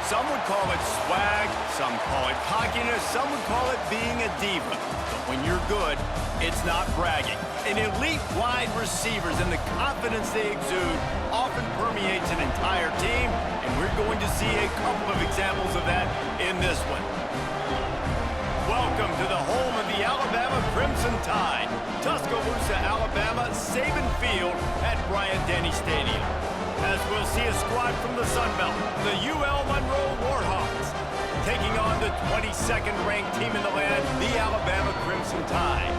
Some would call it swag, some call it cockiness, some would call it being a diva. But when you're good, it's not bragging. An elite wide receivers and the confidence they exude often permeates an entire team, and we're going to see a couple of examples of that in this one. Welcome to the home of the Alabama Crimson Tide. Tuscaloosa, Alabama, Saban Field at Bryant-Denny Stadium. As we'll see a squad from the Sun Belt, the UL Monroe Warhawks, taking on the 22nd ranked team in the land, the Alabama Crimson Tide.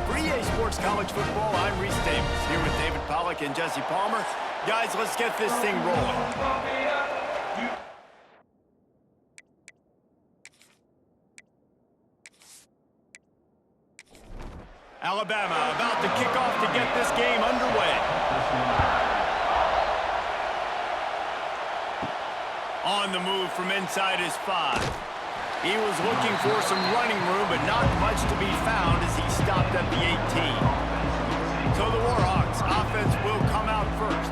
For EA Sports College Football, I'm Reese Davis, here with David Pollack and Jesse Palmer. Guys, let's get this thing rolling. Alabama about to kick off to get this game underway. On the move from inside his 5. He was looking for some running room, but not much to be found as he stopped at the 18. So the Warhawks offense will come out first.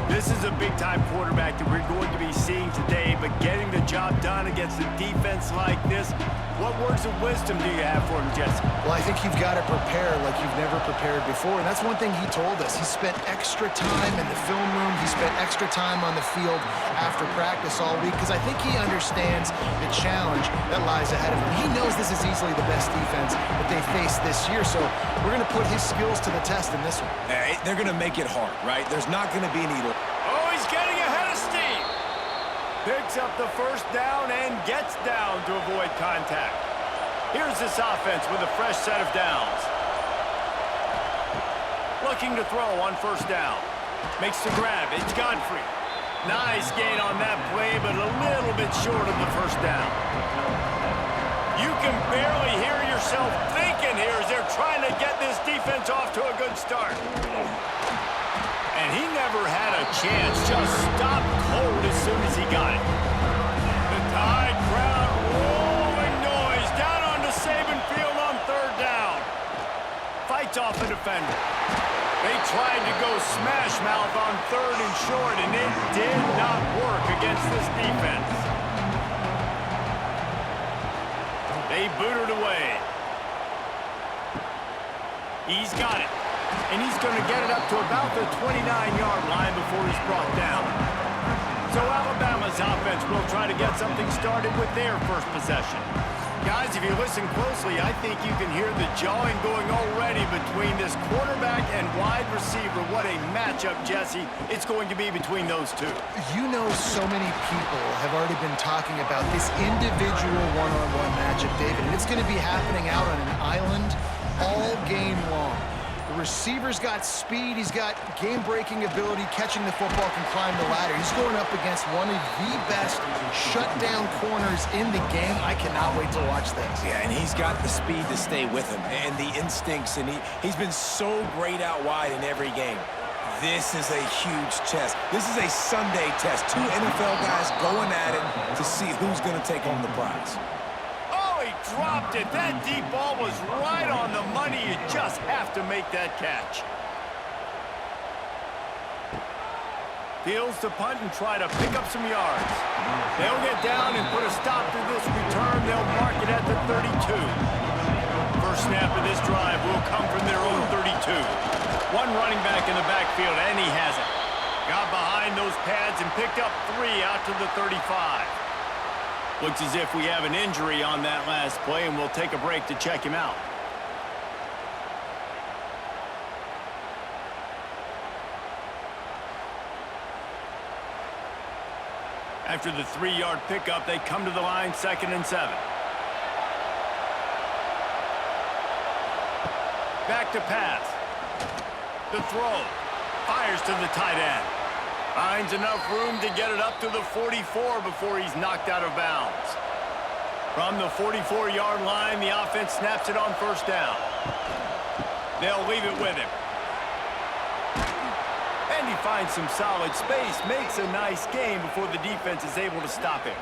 This is a big-time quarterback that we're going to be seeing today, but getting the job done against a defense like this, what words of wisdom do you have for him, Jesse? Well, I think you've got to prepare like you've never prepared before, and that's one thing he told us. He spent extra time in the film room. He spent extra time on the field after practice all week because I think he understands the challenge that lies ahead of him. He knows this is easily the best defense that they face this year, so we're going to put his skills to the test in this one. They're going to make it hard, right? There's not going to be any... Oh, he's getting ahead of steam. Picks up the first down and gets down to avoid contact. Here's this offense with a fresh set of downs. Looking to throw on first down. Makes the grab. It's Godfrey. Nice gain on that play, but a little bit short of the first down. You can barely hear yourself thinking here as they're trying to get this defense off to a good start. And he never had a chance, just stopped cold as soon as he got it. The Tide crowd rolling noise down onto Saban Field on third down. Fights off a defender. They tried to go smash mouth on third and short, and it did not work against this defense. They booted away. He's got it. And he's going to get it up to about the 29-yard line before he's brought down. So Alabama's offense will try to get something started with their first possession. Guys, if you listen closely, I think you can hear the jawing going already between this quarterback and wide receiver. What a matchup, Jesse, it's going to be between those two. You know, so many people have already been talking about this individual one-on-one matchup, David, and it's going to be happening out on an island all game long. The receiver's got speed, he's got game-breaking ability, catching the football, can climb the ladder. He's going up against one of the best shutdown corners in the game. I cannot wait to watch this. Yeah, and he's got the speed to stay with him and the instincts, and he's been so great out wide in every game. This is a huge test. This is a Sunday test. Two NFL guys going at it to see who's going to take home the prize. Dropped it. That deep ball was right on the money. You just have to make that catch. Fields to punt and try to pick up some yards. They'll get down and put a stop to this return. They'll mark it at the 32. First snap of this drive will come from their own 32. One running back in the backfield, and he has it. Got behind those pads and picked up 3 out to the 35. Looks as if we have an injury on that last play, and we'll take a break to check him out. After the 3-yard pickup, they come to the line, 2nd and 7. Back to pass. The throw. Fires to the tight end. Finds enough room to get it up to the 44 before he's knocked out of bounds. From the 44-yard line, the offense snaps it on first down. They'll leave it with him. And he finds some solid space, makes a nice gain before the defense is able to stop him.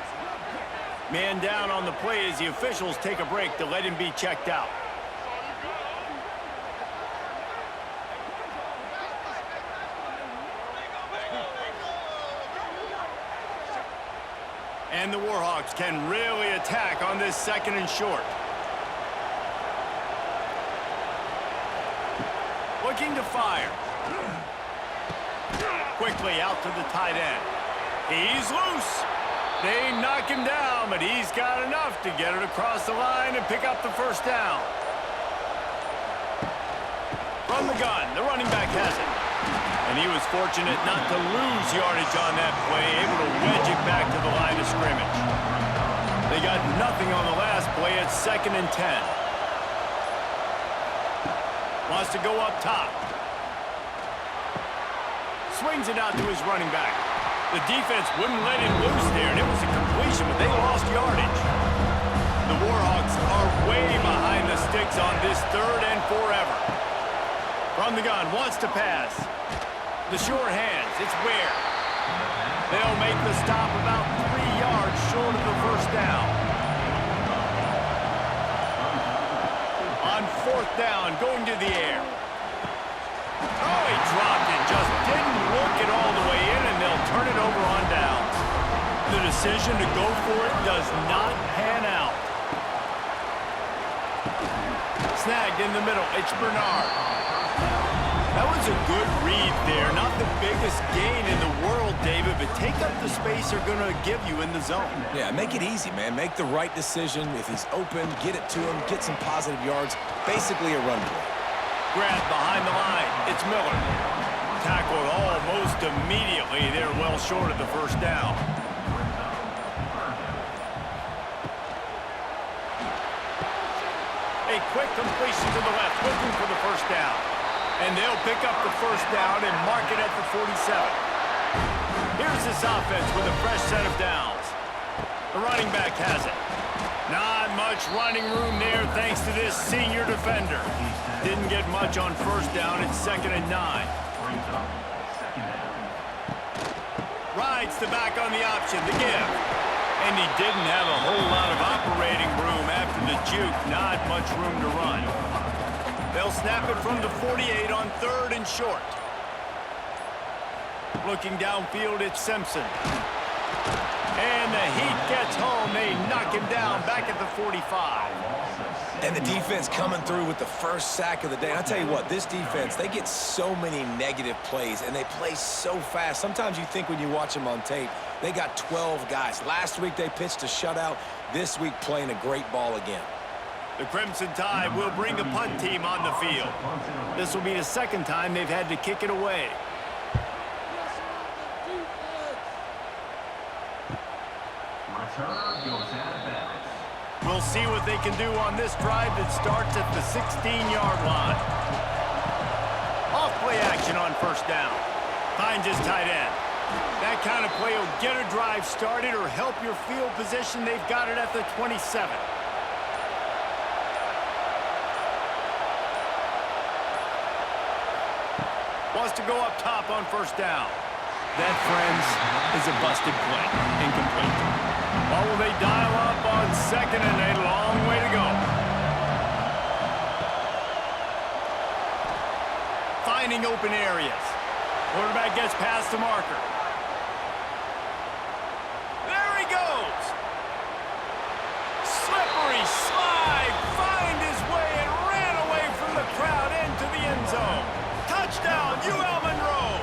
Man down on the play as the officials take a break to let him be checked out. And the Warhawks can really attack on this 2nd and short. Looking to fire. Quickly out to the tight end. He's loose. They knock him down, but he's got enough to get it across the line and pick up the 1st down. From the gun, the running back has it. And he was fortunate not to lose yardage on that play, able to wedge it back to the line of scrimmage. They got nothing on the last play. It's 2nd and 10. Wants to go up top. Swings it out to his running back. The defense wouldn't let him loose there, and it was a completion, but they lost yardage. The Warhawks are way behind the sticks on this 3rd and forever. From the gun, wants to pass. The sure hands, it's Ware. They'll make the stop about 3 yards short of the 1st down. On 4th down, going to the air. Oh, he dropped it, just didn't look it all the way in, and they'll turn it over on downs. The decision to go for it does not pan out. Snagged in the middle, it's Bernard. That was a good read there. Not the biggest gain in the world, David, but take up the space they're going to give you in the zone. Yeah, make it easy, man. Make the right decision. If he's open, get it to him, get some positive yards. Basically a run play. Grab behind the line. It's Miller. Tackled almost immediately. They're well short of the 1st down. A quick completion to the left, looking for the 1st down. And they'll pick up the 1st down and mark it at the 47. Here's this offense with a fresh set of downs. The running back has it. Not much running room there thanks to this senior defender. Didn't get much on 1st down. It's 2nd and 9. Rides the back on the option, the give. And he didn't have a whole lot of operating room after the juke. Not much room to run. They'll snap it from the 48 on 3rd and short. Looking downfield, it's Simpson. And the heat gets home. They knock him down back at the 45. And the defense coming through with the 1st sack of the day. I'll tell you what, this defense, they get so many negative plays, and they play so fast. Sometimes you think when you watch them on tape, they got 12 guys. Last week they pitched a shutout. This week playing a great ball again. The Crimson Tide will bring the punt team on the field. This will be the 2nd time they've had to kick it away. We'll see what they can do on this drive that starts at the 16-yard line. Off-play action on 1st down. Finds his tight end. That kind of play will get a drive started or help your field position. They've got it at the 27. Wants to go up top on 1st down. That, friends, is a busted play. Incomplete. Or will they dial up on 2nd and a long way to go? Finding open areas. Quarterback gets past the marker. There he goes. Slippery slide. Find his way and ran away from the crowd into the end zone. Touchdown, UL Monroe.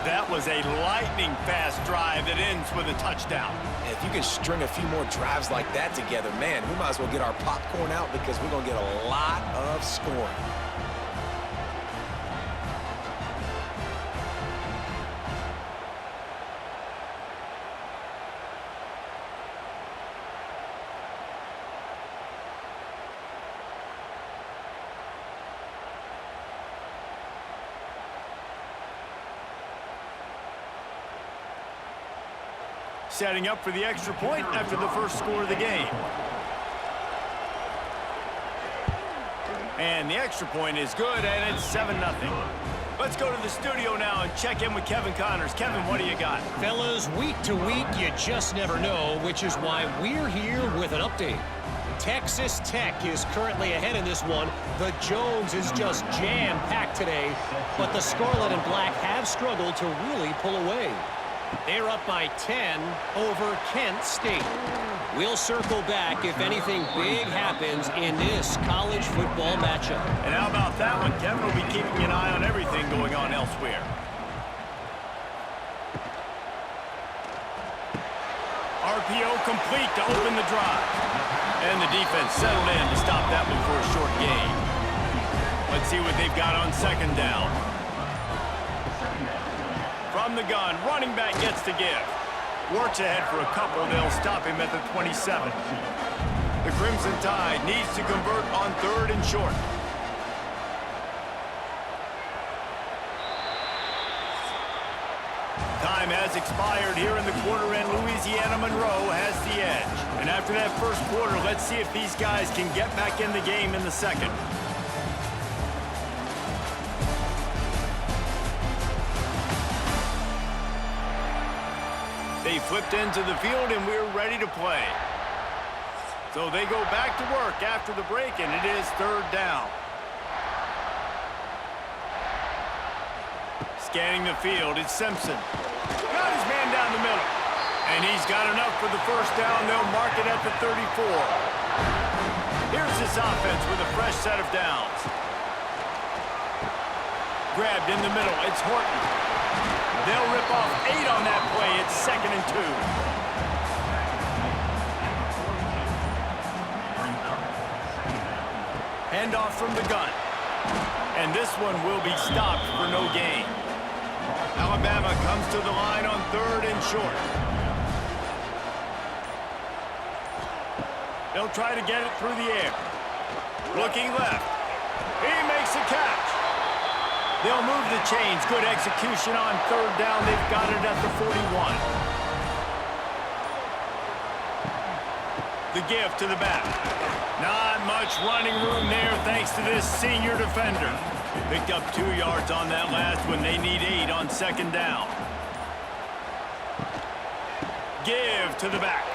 That was a lightning-fast drive that ends with a touchdown. If you can string a few more drives like that together, man, we might as well get our popcorn out because we're going to get a lot of scoring. Setting up for the extra point after the 1st score of the game. And the extra point is good, and it's 7-0. Let's go to the studio now and check in with Kevin Connors. Kevin, what do you got? Fellas, week to week, you just never know, which is why we're here with an update. Texas Tech is currently ahead in this one. The Jones is just jam-packed today, but the Scarlet and Black have struggled to really pull away. They're up by 10 over Kent State. We'll circle back if anything big happens in this college football matchup. And how about that one? Kevin will be keeping an eye on everything going on elsewhere. RPO complete to open the drive. And the defense settled in to stop that one for a short gain. Let's see what they've got on second down. From the gun, running back gets to give. Works ahead for a couple. They'll stop him at the 27. The Crimson Tide needs to convert on 3rd and short. Time has expired here in the quarter, and Louisiana Monroe has the edge. And after that first quarter, let's see if these guys can get back in the game in the second. They flipped into the field, and we're ready to play. So they go back to work after the break, and it is 3rd down. Scanning the field, it's Simpson. Got his man down the middle. And he's got enough for the first down. They'll mark it at the 34. Here's this offense with a fresh set of downs. Grabbed in the middle, it's Horton. They'll rip off 8 on that play. It's 2nd and 2. Handoff from the gun. And this one will be stopped for no gain. Alabama comes to the line on 3rd and short. They'll try to get it through the air. Looking left. He makes a catch. They'll move the chains. Good execution on 3rd down. They've got it at the 41. The give to the back. Not much running room there thanks to this senior defender. Picked up 2 yards on that last one. They need 8 on 2nd down. Give to the back.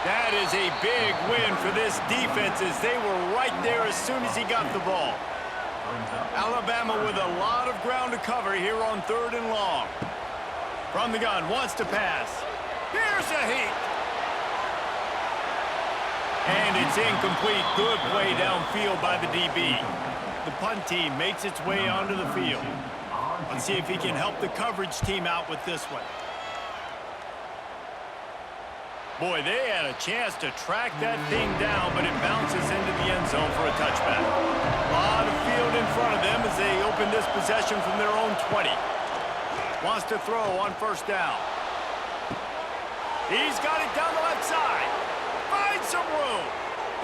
That is a big win for this defense as they were right there as soon as he got the ball. Alabama with a lot of ground to cover here on 3rd and long. From the gun, wants to pass. Here's a heat. And it's incomplete. Good play downfield by the DB. The punt team makes its way onto the field. Let's see if he can help the coverage team out with this one. Boy, they had a chance to track that thing down, but it bounces into the end zone for a touchback. A lot of field in front of them as they open this possession from their own 20. Wants to throw on 1st down. He's got it down the left side. Finds some room.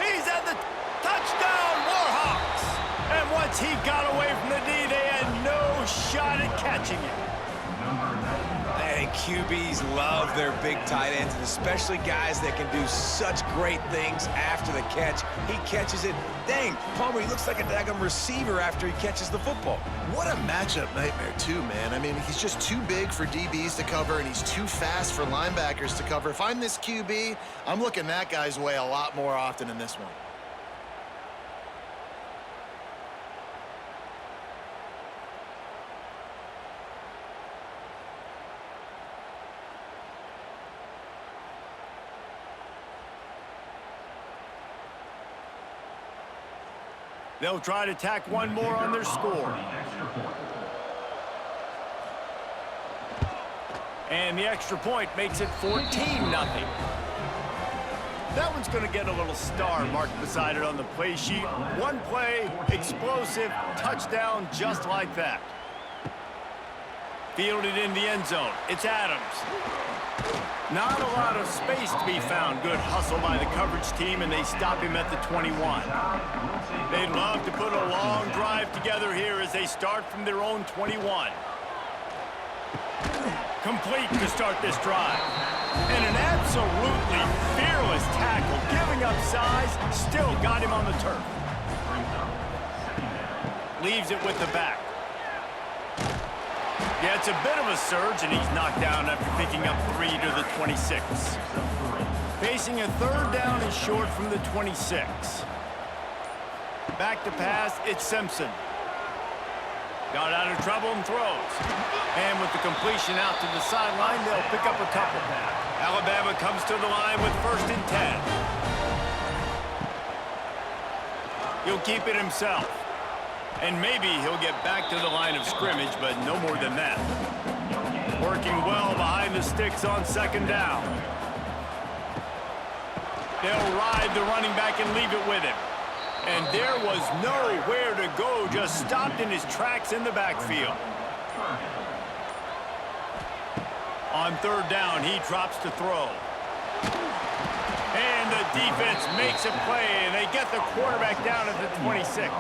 He's at the touchdown, Warhawks. And once he got away from the D, they had no shot at catching it. And QBs love their big tight ends, and especially guys that can do such great things after the catch. He catches it. Dang, Palmer, he looks like a daggum receiver after he catches the football. What a matchup nightmare, too, man. I mean, he's just too big for DBs to cover, and he's too fast for linebackers to cover. If I'm this QB, I'm looking that guy's way a lot more often in this one. They'll try to tack one more on their score. And the extra point makes it 14-0. That one's going to get a little star marked beside it on the play sheet. One play, explosive, touchdown just like that. Fielded in the end zone. It's Adams. Not a lot of space to be found. Good hustle by the coverage team, and they stop him at the 21. They'd love to put a long drive together here as they start from their own 21. Complete to start this drive. And an absolutely fearless tackle, giving up size, still got him on the turf. Leaves it with the back. Yeah, it's a bit of a surge, and he's knocked down after picking up 3 to the 26. Facing a 3rd down and short from the 26. Back to pass, it's Simpson. Got out of trouble and throws. And with the completion out to the sideline, they'll pick up a couple. Alabama comes to the line with 1st and 10. He'll keep it himself. And maybe he'll get back to the line of scrimmage, but no more than that. Working well behind the sticks on 2nd down. They'll ride the running back and leave it with him. And there was nowhere to go, just stopped in his tracks in the backfield. On 3rd down, he drops to throw. And the defense makes a play, and they get the quarterback down at the 26.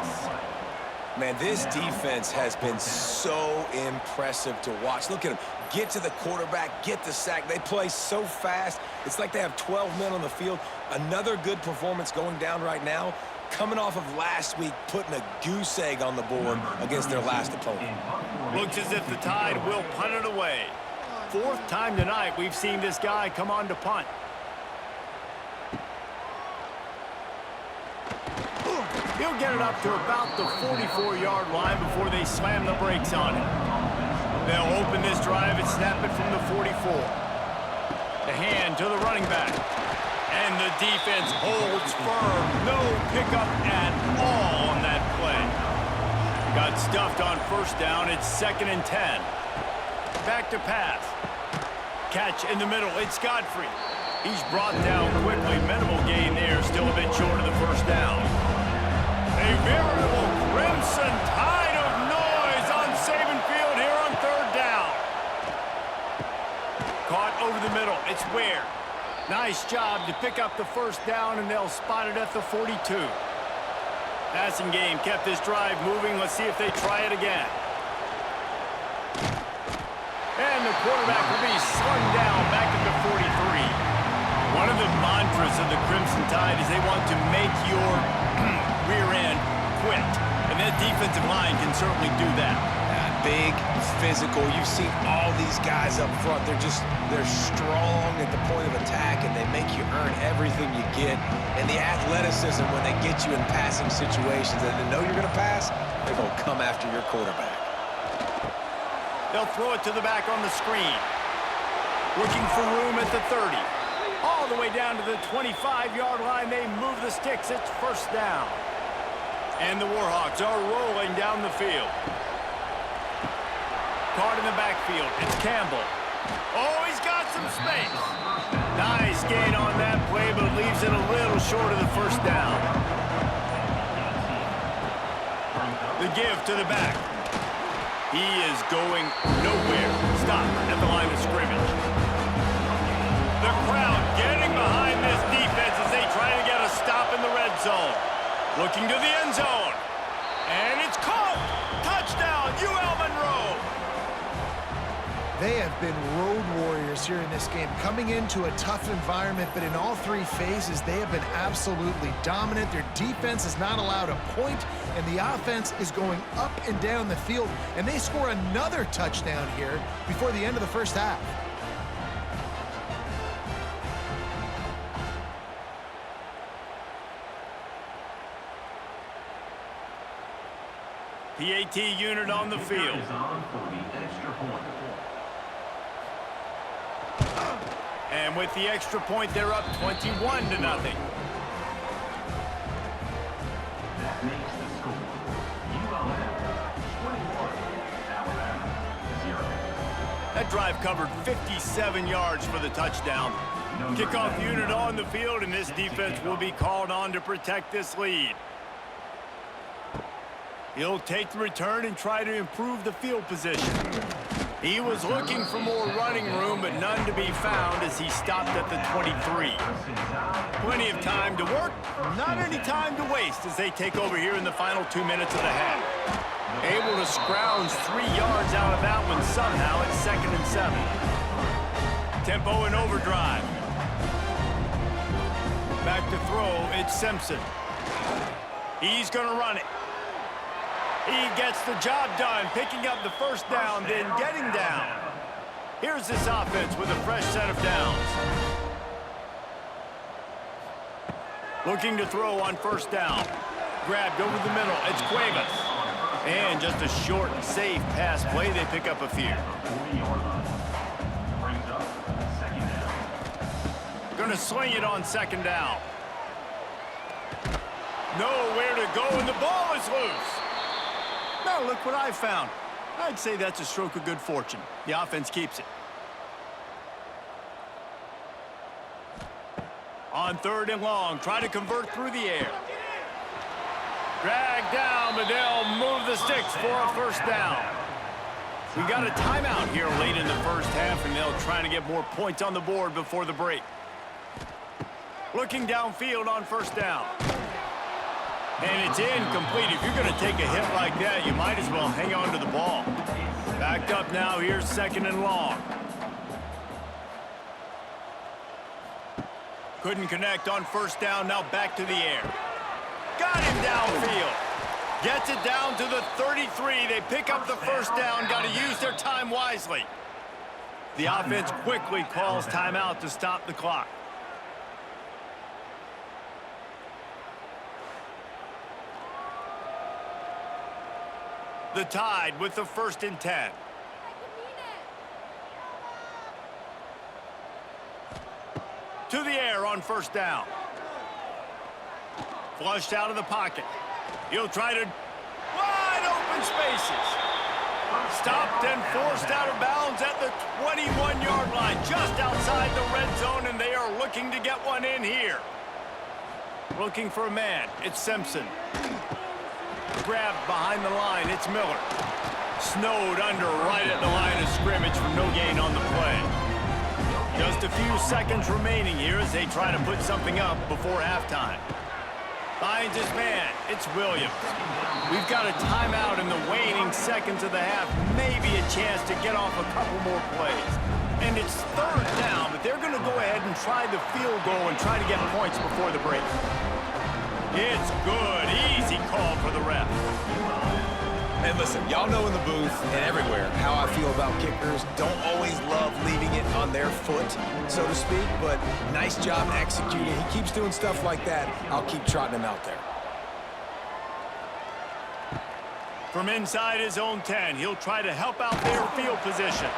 Man, this defense has been so impressive to watch. Look at them. Get to the quarterback, get the sack. They play so fast. It's like they have 12 men on the field. Another good performance going down right now. Coming off of last week, putting a goose egg on the board against their last opponent. Looks as if the Tide will punt it away. 4th time tonight we've seen this guy come on to punt. He'll get it up to about the 44-yard line before they slam the brakes on it. They'll open this drive and snap it from the 44. The hand to the running back. And the defense holds firm. No pickup at all on that play. Got stuffed on 1st down. It's 2nd and 10. Back to pass. Catch in the middle. It's Godfrey. He's brought down quickly. Minimal gain there. Still a bit short of the 1st down. A veritable crimson tide of noise on Saban Field here on 3rd down. Caught over the middle. It's Ware. Nice job to pick up the 1st down, and they'll spot it at the 42. Passing game kept this drive moving. Let's see if they try it again. And the quarterback will be slung down back at the 43. One of the mantras of the Crimson Tide is they want to make your rear end quit. And that defensive line can certainly do that. Big, physical. You've seen all these guys up front. They're strong at the point of attack, and they make you earn everything you get. And the athleticism when they get you in passing situations and they know you're going to pass, they're going to come after your quarterback. They'll throw it to the back on the screen. Looking for room at the 30. All the way down to the 25-yard line. They move the sticks. It's 1st down. And the Warhawks are rolling down the field. Caught in the backfield. It's Campbell. Oh, he's got some space. Nice gain on that play, but leaves it a little short of the 1st down. The give to the back. He is going nowhere. Stop at the line of scrimmage. The crowd getting behind this defense as they try to get a stop in the red zone. Looking to the end zone. And it's caught. Touchdown, UL Monroe. They have been road warriors here in this game, coming into a tough environment, but in all 3 phases, they have been absolutely dominant. Their defense is not allowed a point, and the offense is going up and down the field, and they score another touchdown here before the end of the 1st half. PAT unit on the field. And with the extra point, they're up 21-0. That makes the score ULM 21, Alabama 0. That drive covered 57 yards for the touchdown. Kickoff unit on the field, and this defense will be called on to protect this lead. He'll take the return and try to improve the field position. He was looking for more running room, but none to be found as he stopped at the 23. Plenty of time to work, not any time to waste as they take over here in the final 2 minutes of the half. Able to scrounge 3 yards out of that one somehow at 2nd and 7. Tempo and overdrive. Back to throw, it's Simpson. He's going to run it. He gets the job done, picking up the 1st down, then getting down. Here's this offense with a fresh set of downs. Looking to throw on 1st down. Grabbed over the middle. It's Cuevas. And just a short, safe pass play. They pick up a few. 40-yard line. Brings up second down. Going to swing it on second down. Nowhere to go, and the ball is loose. Now look what I found. I'd say that's a stroke of good fortune. The offense keeps it. On third and long, try to convert through the air. Drag down, but they'll move the sticks for a first down. We got a timeout here late in the first half, and they'll try to get more points on the board before the break. Looking downfield on first down. And it's incomplete. If you're going to take a hit like that, you might as well hang on to the ball. Backed up now, here's second and long. Couldn't connect on first down, now back to the air. Got him downfield. Gets it down to the 33. They pick up the first down, got to use their time wisely. The offense quickly calls timeout to stop the clock. The Tide with the first and 10. To the air on first down. Flushed out of the pocket. He'll try to wide open spaces. Stopped and forced out of bounds at the 21-yard line, just outside the red zone, and they are looking to get one in here. Looking for a man. It's Simpson. Grabbed behind the line, it's Miller. Snowed under right at the line of scrimmage for no gain on the play. Just a few seconds remaining here as they try to put something up before halftime. Finds his man, it's Williams. We've got a timeout in the waning seconds of the half, maybe a chance to get off a couple more plays. And it's third down, but they're going to go ahead and try the field goal and try to get points before the break. It's good. Easy call for the ref. And listen, y'all know in the booth and everywhere how I feel about kickers. Don't always love leaving it on their foot, so to speak, but nice job executing. He keeps doing stuff like that. I'll keep trotting him out there. From inside his own 10, he'll try to help out their field position.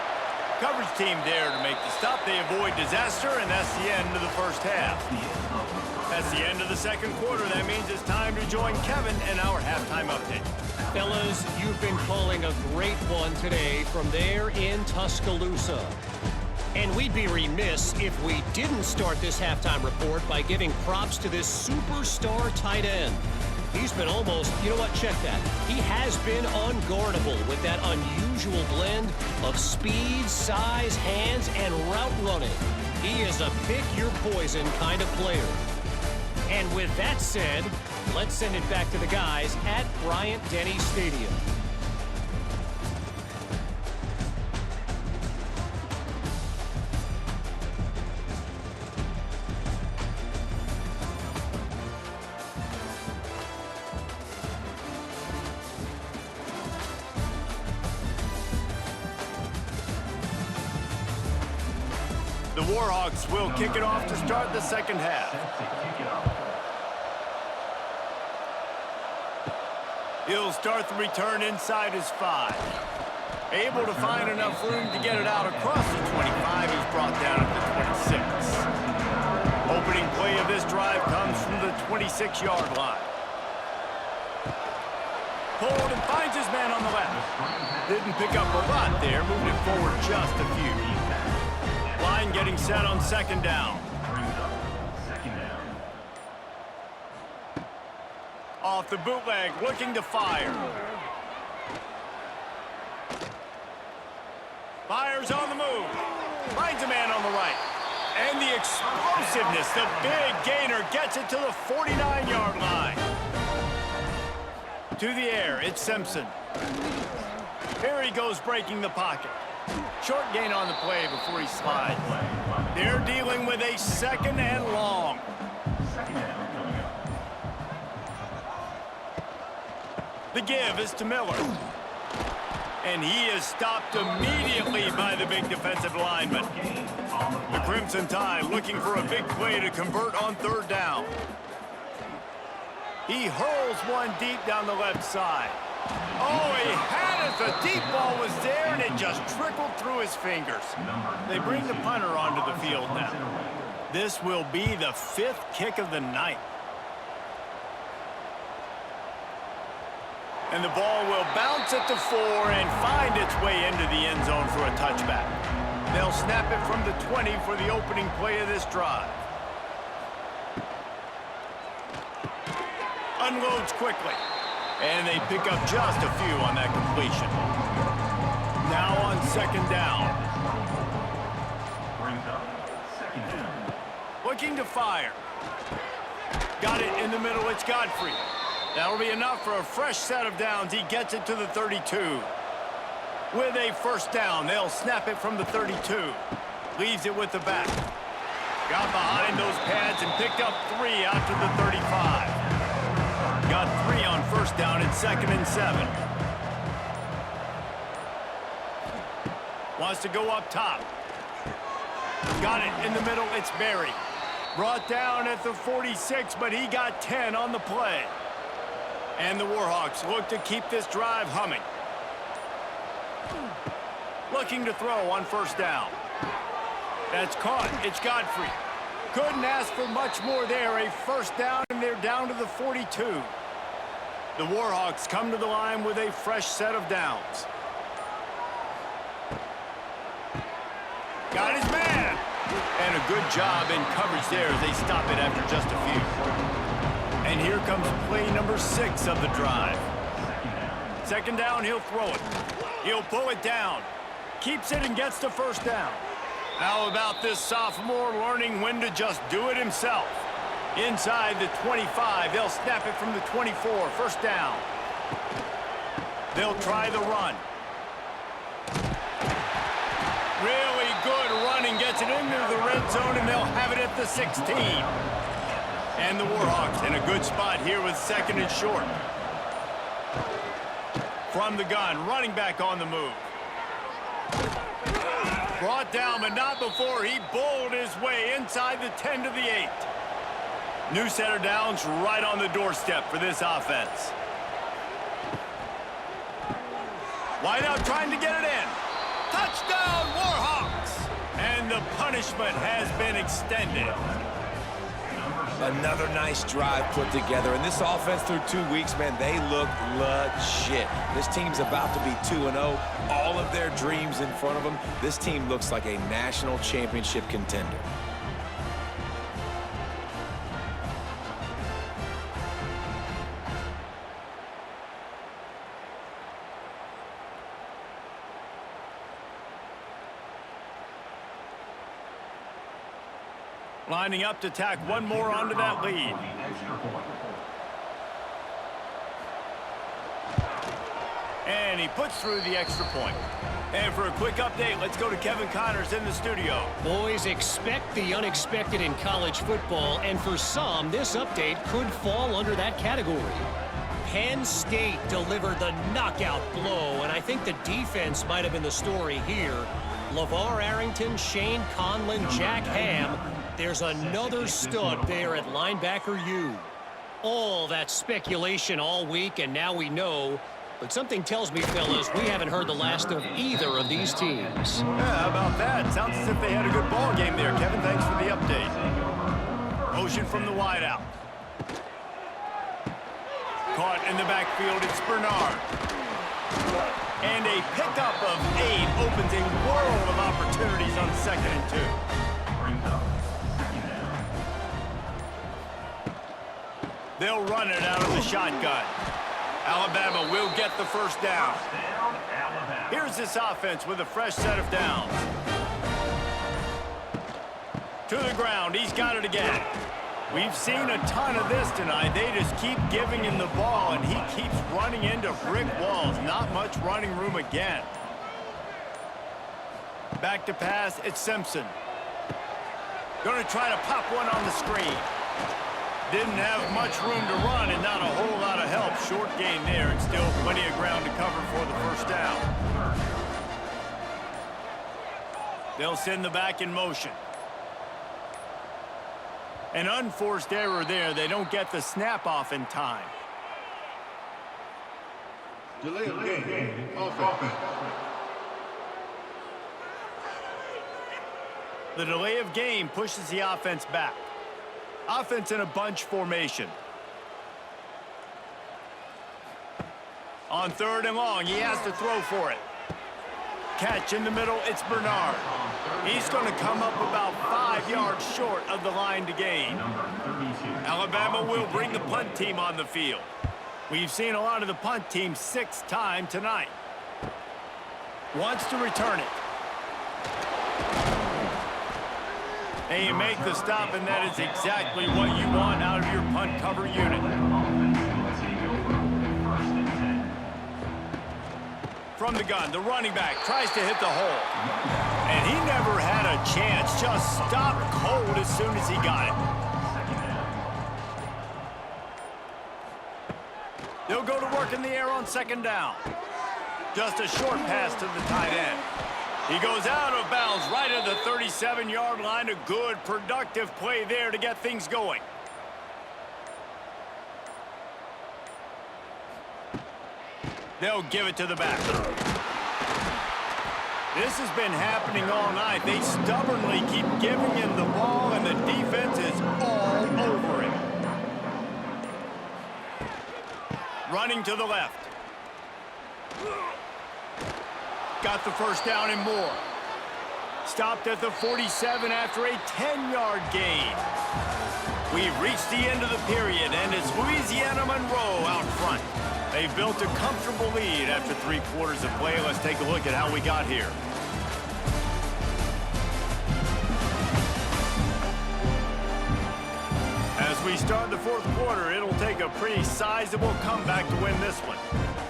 Coverage team there to make the stop. They avoid disaster, and that's the end of the first half. That's the end of the second quarter. That means it's time to join Kevin and our halftime update. Fellas, you've been calling a great one today from there in Tuscaloosa. And we'd be remiss if we didn't start this halftime report by giving props to this superstar tight end. He's been almost, you know what, check that. He has been unguardable with that unusual blend of speed, size, hands, and route running. He is a pick-your-poison kind of player. And with that said, let's send it back to the guys at Bryant-Denny Stadium. The Warhawks will kick it off to start the second half. He'll start the return inside his 5. Able to find enough room to get it out across the 25. He's brought down at the 26. Opening play of this drive comes from the 26-yard line. Pulled and finds his man on the left. Didn't pick up a lot there, moved it forward just a few. Line getting set on second down. Off the bootleg, looking to fire. Fires on the move. Finds a man on the right. And the explosiveness, the big gainer gets it to the 49-yard line. To the air, it's Simpson. Here he goes breaking the pocket. Short gain on the play before he slides. They're dealing with a second and long. The give is to Miller. And he is stopped immediately by the big defensive lineman. The Crimson Tide looking for a big play to convert on third down. He hurls one deep down the left side. Oh, he had it. The deep ball was there, and it just trickled through his fingers. They bring the punter onto the field now. This will be the 5th kick of the night. And the ball will bounce at the 4 and find its way into the end zone for a touchback. They'll snap it from the 20 for the opening play of this drive. Unloads quickly. And they pick up just a few on that completion. Now on 2nd down. Brings up 2nd down. Looking to fire. Got it in the middle. It's Godfrey. That'll be enough for a fresh set of downs. He gets it to the 32. With a 1st down, they'll snap it from the 32. Leaves it with the back. Got behind those pads and picked up 3 out to the 35. Got 3 on 1st down. It's 2nd and 7. Wants to go up top. Got it in the middle. It's Barry. Brought down at the 46, but he got 10 on the play. And the Warhawks look to keep this drive humming. Looking to throw on 1st down. That's caught. It's Godfrey. Couldn't ask for much more there. A 1st down, and they're down to the 42. The Warhawks come to the line with a fresh set of downs. Got his man. And a good job in coverage there as they stop it after just a few. And here comes play number 6 of the drive. 2nd down, he'll throw it. He'll pull it down. Keeps it and gets the 1st down. How about this sophomore learning when to just do it himself? Inside the 25, they'll snap it from the 24, 1st down. They'll try the run. Really good running, gets it into the red zone, and they'll have it at the 16. And the Warhawks in a good spot here with 2nd and short. From the gun, running back on the move. Brought down, but not before he bowled his way inside the 10 to the 8. New set of downs right on the doorstep for this offense. Wideout trying to get it in. Touchdown, Warhawks! And the punishment has been extended. Another nice drive put together. And this offense through 2 weeks, man, they look legit. This team's about to be 2-0. All of their dreams in front of them. This team looks like a national championship contender. Lining up to tack one more onto that lead. And he puts through the extra point. And for a quick update, let's go to Kevin Connors in the studio. Boys, expect the unexpected in college football, and for some, this update could fall under that category. Penn State delivered the knockout blow, and I think the defense might have been the story here. LeVar Arrington, Shane Conlon, Jack Ham. There's another stud there at linebacker U. All that speculation all week, and now we know. But something tells me, fellas, we haven't heard the last of either of these teams. Yeah, how about that? Sounds as if they had a good ball game there, Kevin. Thanks for the update. Motion from the wideout. Caught in the backfield, it's Bernard. And a pickup of 8 opens a world of opportunities on 2nd and 2. Brings up 2nd down. They'll run it out of the shotgun. Alabama will get the 1st down. Down, Alabama. Here's this offense with a fresh set of downs. To the ground, he's got it again. We've seen a ton of this tonight. They just keep giving him the ball, and he keeps running into brick walls. Not much running room again. Back to pass, it's Simpson. Going to try to pop one on the screen. Didn't have much room to run and not a whole lot of help. Short gain there, and still plenty of ground to cover for the 1st down. They'll send the back in motion. An unforced error there. They don't get the snap off in time. Delay of game. Offense. The delay of game pushes the offense back. Offense in a bunch formation. On 3rd and long, he has to throw for it. Catch in the middle, it's Bernard. He's going to come up about 5 yards short of the line to gain. Alabama will bring the punt team on the field. We've seen a lot of the punt team 6 times tonight. Wants to return it. And you make the stop, and that is exactly what you want out of your punt cover unit. From the gun, the running back tries to hit the hole. And he never had a chance, just stopped cold as soon as he got it. They'll go to work in the air on 2nd down. Just a short pass to the tight end. He goes out of bounds right at the 37-yard line. A good, productive play there to get things going. They'll give it to the back. This has been happening all night. They stubbornly keep giving him the ball, and the defense is all over him. Running to the left. Got the 1st down and more. Stopped at the 47 after a 10-yard gain. We've reached the end of the period, and it's Louisiana Monroe out front. They've built a comfortable lead after 3 quarters of play. Let's take a look at how we got here. As we start the 4th quarter, it'll take a pretty sizable comeback to win this one.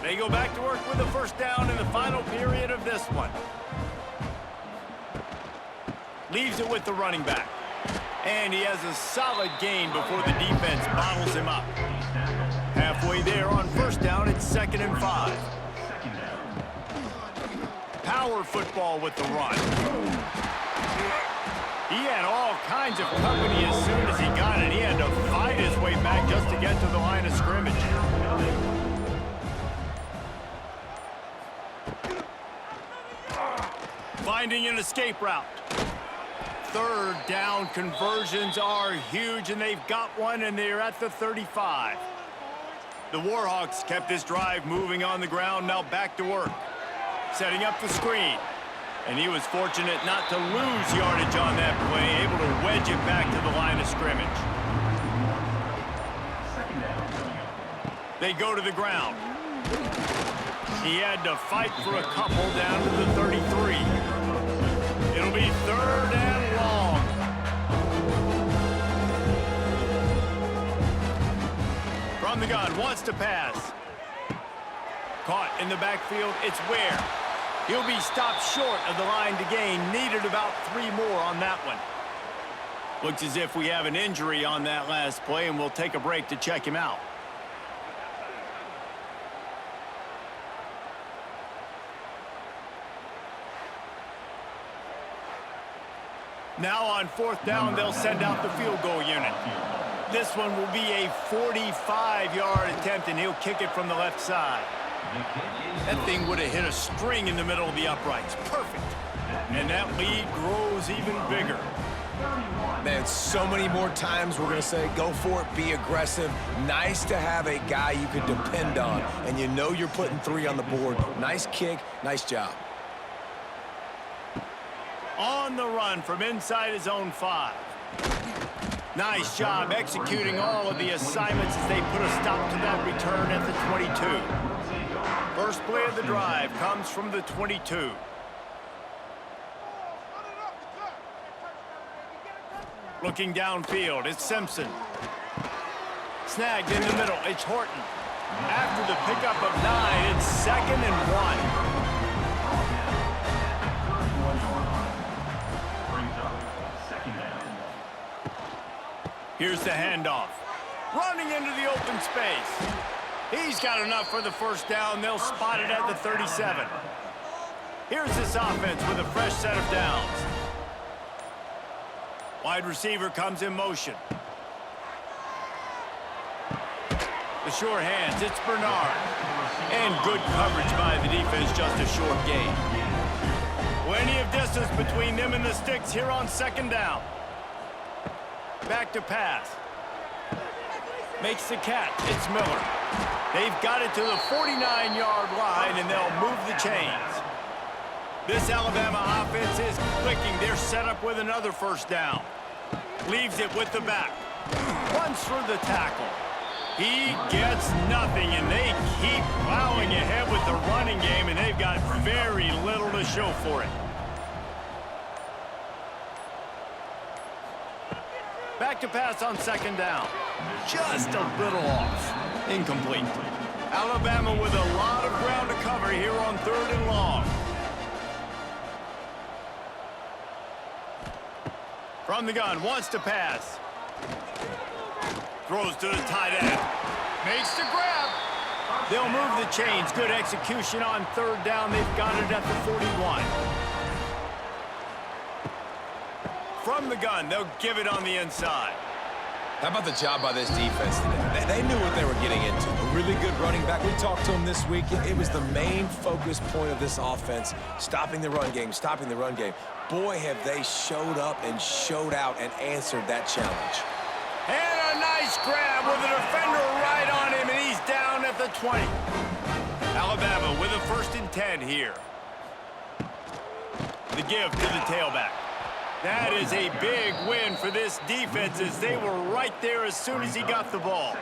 They go back to work with a 1st down in the final period of this one. Leaves it with the running back. And he has a solid gain before the defense bottles him up. Halfway there on 1st down, it's 2nd and 5. Power football with the run. He had all kinds of company as soon as he got it. He had to fight his way back just to get to the line of scrimmage. Finding an escape route. 3rd down conversions are huge, and they've got one, and they're at the 35. The Warhawks kept this drive moving on the ground, now back to work. Setting up the screen. And he was fortunate not to lose yardage on that play, able to wedge it back to the line of scrimmage. They go to the ground. He had to fight for a couple down to the 33. It'll be 3rd and long. From the gun, wants to pass. Caught in the backfield, it's Ware. He'll be stopped short of the line to gain. Needed about 3 more on that one. Looks as if we have an injury on that last play, and we'll take a break to check him out. Now on 4th down, they'll send out the field goal unit. This one will be a 45-yard attempt, and he'll kick it from the left side. That thing would have hit a string in the middle of the uprights. Perfect. And that lead grows even bigger. Man, so many more times we're going to say, go for it, be aggressive. Nice to have a guy you can depend on, and you know you're putting 3 on the board. Nice kick, nice job. On the run from inside his own 5. Nice job executing all of the assignments as they put a stop to that return at the 22. First play of the drive comes from the 22. Looking downfield, it's Simpson. Snagged in the middle, it's Horton. After the pickup of 9, it's 2nd and 1. Here's the handoff. Running into the open space. He's got enough for the 1st down. They'll spot it at the 37. Here's this offense with a fresh set of downs. Wide receiver comes in motion. The sure hands, it's Bernard. And good coverage by the defense, just a short gain. Plenty of distance between them and the sticks here on second down. Back to pass. Makes the catch. It's Miller. They've got it to the 49-yard line, and they'll move the chains. This Alabama offense is clicking. They're set up with another first down. Leaves it with the back. Runs through the tackle. He gets nothing, and they keep plowing ahead with the running game, and they've got very little to show for it. Back to pass on second down. Just a little off. Incomplete. Alabama with a lot of ground to cover here on third and long. From the gun, wants to pass. Throws to the tight end. Makes the grab. They'll move the chains. Good execution on third down. They've got it at the 41. From the gun, they'll give it on the inside. How about the job by this defense today? They knew what they were getting into. A really good running back. We talked to him this week. It was the main focus point of this offense, stopping the run game, stopping the run game. Boy, have they showed up and showed out and answered that challenge. And a nice grab with a defender right on him, and he's down at the 20. Alabama with a 1st and 10 here. The give to the tailback. That is a big win for this defense as they were right there as soon as he got the ball.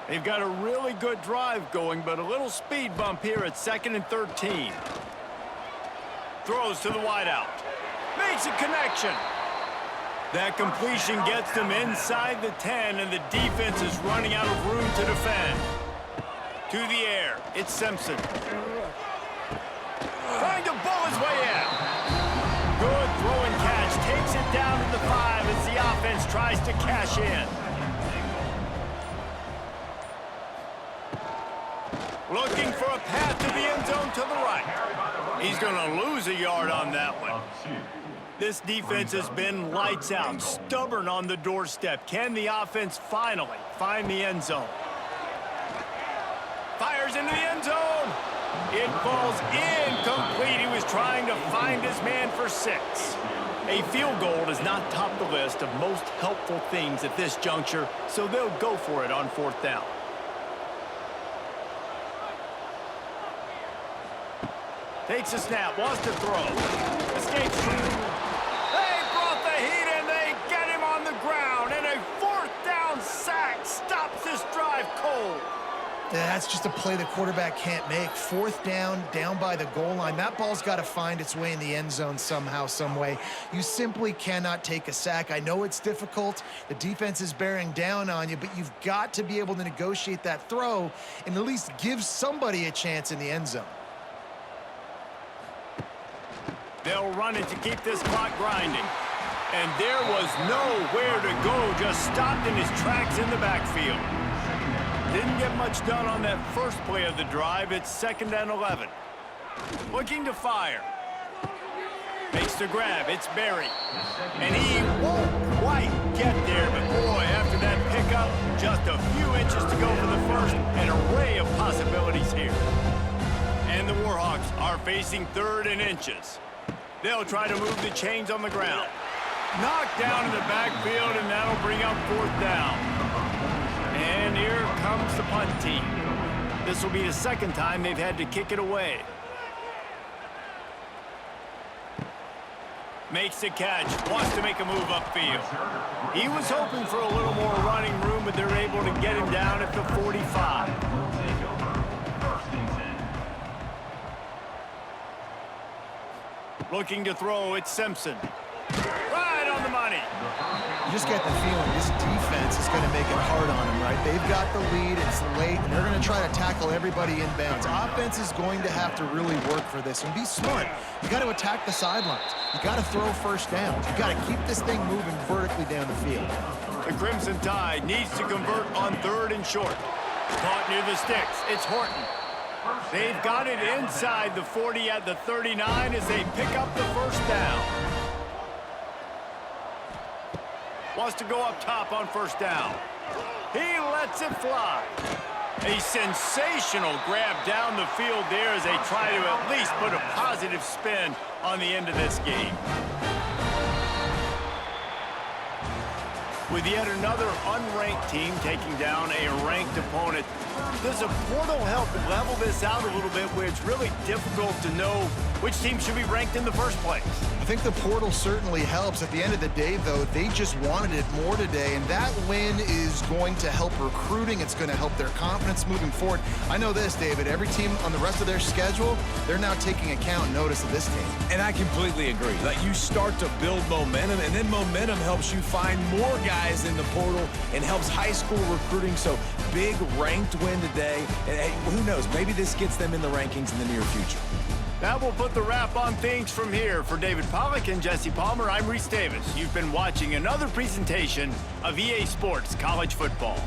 They've got a really good drive going, but a little speed bump here at 2nd and 13. Throws to the wideout. Makes a connection. That completion gets them inside the 10, and the defense is running out of room to defend. To the air, it's Simpson. Trying to bull his way in. Good throw and catch. Takes it down to the 5 as the offense tries to cash in. Looking for a path to the end zone to the right. He's going to lose a yard on that one. This defense has been lights out, stubborn on the doorstep. Can the offense finally find the end zone? Fires into the end zone. It falls incomplete. He was trying to find his man for 6. A field goal does not top the list of most helpful things at this juncture, so they'll go for it on 4th down. Takes a snap, wants to throw. Escapes. They brought the heat and they get him on the ground. And a 4th down sack stops this drive cold. That's just a play the quarterback can't make. 4th down, down by the goal line. That ball's got to find its way in the end zone somehow, some way. You simply cannot take a sack. I know it's difficult. The defense is bearing down on you, but you've got to be able to negotiate that throw and at least give somebody a chance in the end zone. They'll run it to keep this clock grinding. And there was nowhere to go, just stopped in his tracks in the backfield. Didn't get much done on that first play of the drive. It's 2nd and 11. Looking to fire. Makes the grab. It's Berry. And he won't quite get there, but boy, after that pickup, just a few inches to go for the first. An array of possibilities here. And the Warhawks are facing 3rd and inches. They'll try to move the chains on the ground. Knocked down in the backfield, and that'll bring up 4th down. And here comes the punt team. This will be the 2nd time they've had to kick it away. Makes the catch, wants to make a move upfield. He was hoping for a little more running room, but they're able to get him down at the 45. Looking to throw, it's Simpson. Right on the money. You just get the feeling this defense is going to make it hard on them, right? They've got the lead, it's late, and they're going to try to tackle everybody inbounds. Offense is going to have to really work for this and be smart. You got to attack the sidelines. You got to throw 1st downs. You got to keep this thing moving vertically down the field. The Crimson Tide needs to convert on 3rd and short. Caught near the sticks. It's Horton. They've got it inside the 40 at the 39 as they pick up the 1st down. Wants to go up top on 1st down. He lets it fly. A sensational grab down the field there as they try to at least put a positive spin on the end of this game. With yet another unranked team taking down a ranked opponent, does a portal help level this out a little bit where it's really difficult to know which team should be ranked in the first place? I think the portal certainly helps. At the end of the day, though, they just wanted it more today, and that win is going to help recruiting. It's going to help their confidence moving forward. I know this, David, every team on the rest of their schedule, they're now taking account and notice of this team. And I completely agree. Like, you start to build momentum, and then momentum helps you find more guys in the portal and helps high school recruiting. So big ranked win today, and hey, who knows, maybe this gets them in the rankings in the near future. That will put the wrap on things from here. For David Pollack and Jesse Palmer, I'm Reese Davis. You've been watching another presentation of EA Sports College Football.